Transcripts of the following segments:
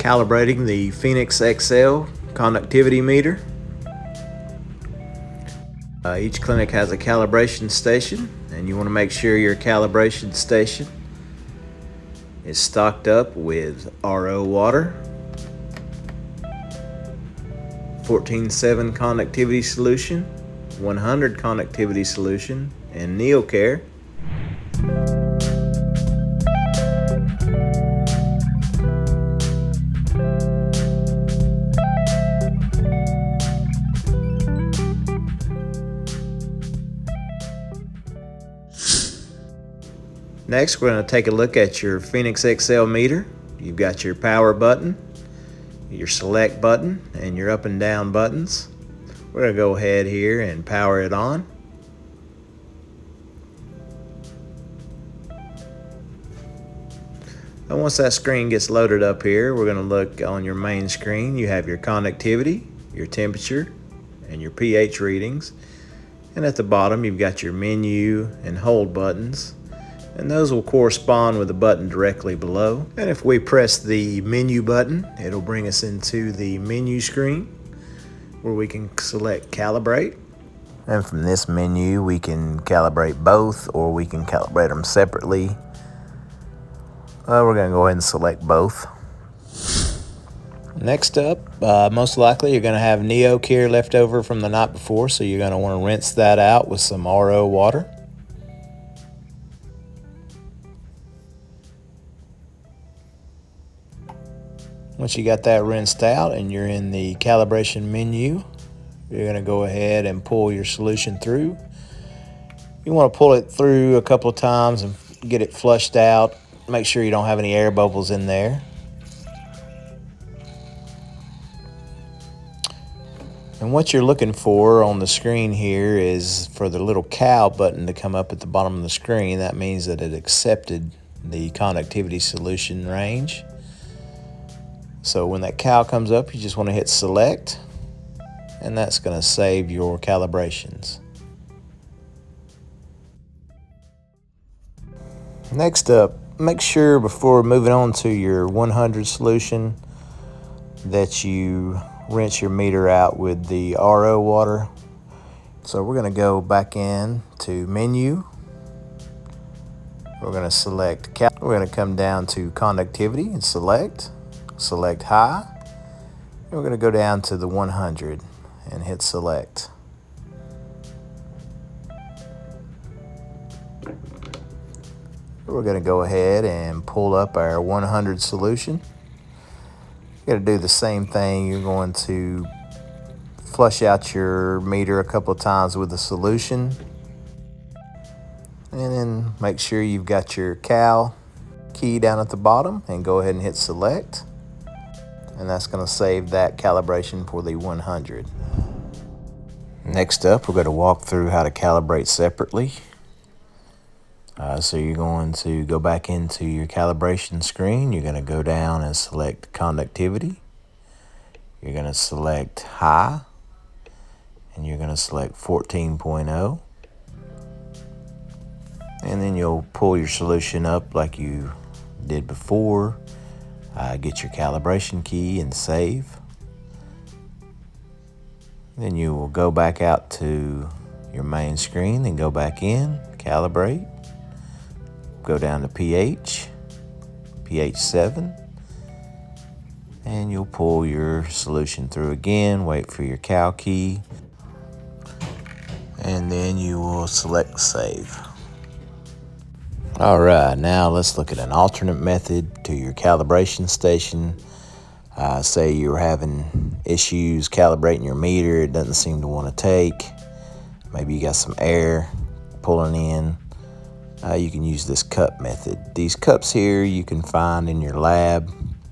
calibrating the Phoenix XL conductivity meter. Each clinic has a calibration station, and you want to make sure your calibration station is stocked up with RO water, 14.7 conductivity solution, 100 conductivity solution, and NeoCare. Next, we're going to take a look at your Phoenix XL meter. You've got your power button, your select button, and your up and down buttons. We're going to go ahead here and power it on. And once that screen gets loaded up here, we're going to look on your main screen. You have your conductivity, your temperature, and your pH readings. And at the bottom, you've got your menu and hold buttons. And those will correspond with the button directly below. And if we press the menu button, it'll bring us into the menu screen where we can select calibrate. And from this menu, we can calibrate both, or we can calibrate them separately. We're going to go ahead and select both. Next up, most likely you're going to have NeoCare left over from the night before, so you're going to want to rinse that out with some RO water. Once you got that rinsed out and you're in the calibration menu, you're going to go ahead and pull your solution through. You want to pull it through a couple of times and get it flushed out. Make sure you don't have any air bubbles in there. And what you're looking for on the screen here is for the little cow button to come up at the bottom of the screen. That means that it accepted the conductivity solution range. So when that cow comes up, you just want to hit select, and that's going to save your calibrations. Next up, make sure before moving on to your 100 solution that you rinse your meter out with the RO water. So we're going to go back in to menu. We're going to select we're going to come down to conductivity and select high, and we're going to go down to the 100 and hit select. We're going to go ahead and pull up our 100 solution. You're going to do the same thing. You're going to flush out your meter a couple of times with the solution, and then make sure you've got your cal key down at the bottom and go ahead and hit select. And that's going to save that calibration for the 100. Next up, we're going to walk through how to calibrate separately. So you're going to go back into your calibration screen. You're going to go down and select conductivity. You're going to select high, and you're going to select 14.0. And then you'll pull your solution up like you did before. Get your calibration key and save. Then you will go back out to your main screen and go back in, calibrate. Go down to pH 7, and you'll pull your solution through again, wait for your cal key, and then you will select save. All right, now let's look at an alternate method to your calibration station. Say you're having issues calibrating your meter, it doesn't seem to want to take. Maybe you got some air pulling in. You can use this cup method. These cups here you can find in your lab.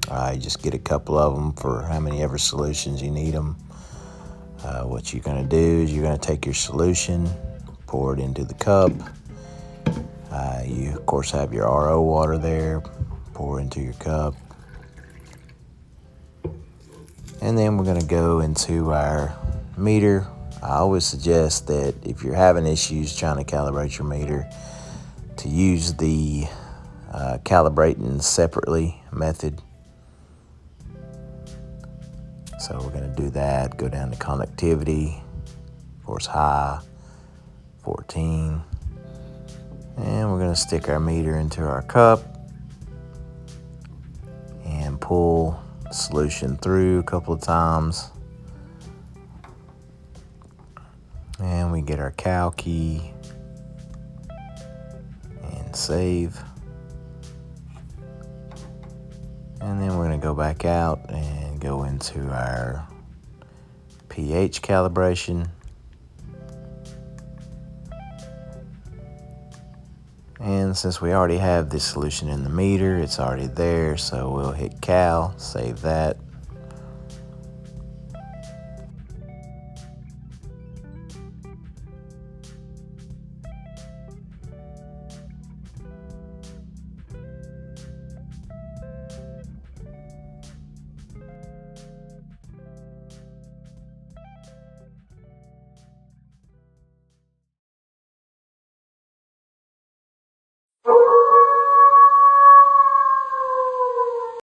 You just get a couple of them for how many ever solutions you need them. What you're going to do is you're going to take your solution, pour it into the cup. You of course have your RO water there, pour into your cup. And then we're going to go into our meter. I always suggest that if you're having issues trying to calibrate your meter, to use the calibrating separately method. So we're going to do that, go down to conductivity, force high, 14. And we're going to stick our meter into our cup and pull the solution through a couple of times. And we get our cal key and save. And then we're going to go back out and go into our pH calibration. And since we already have this solution in the meter, it's already there, so we'll hit cal, save that.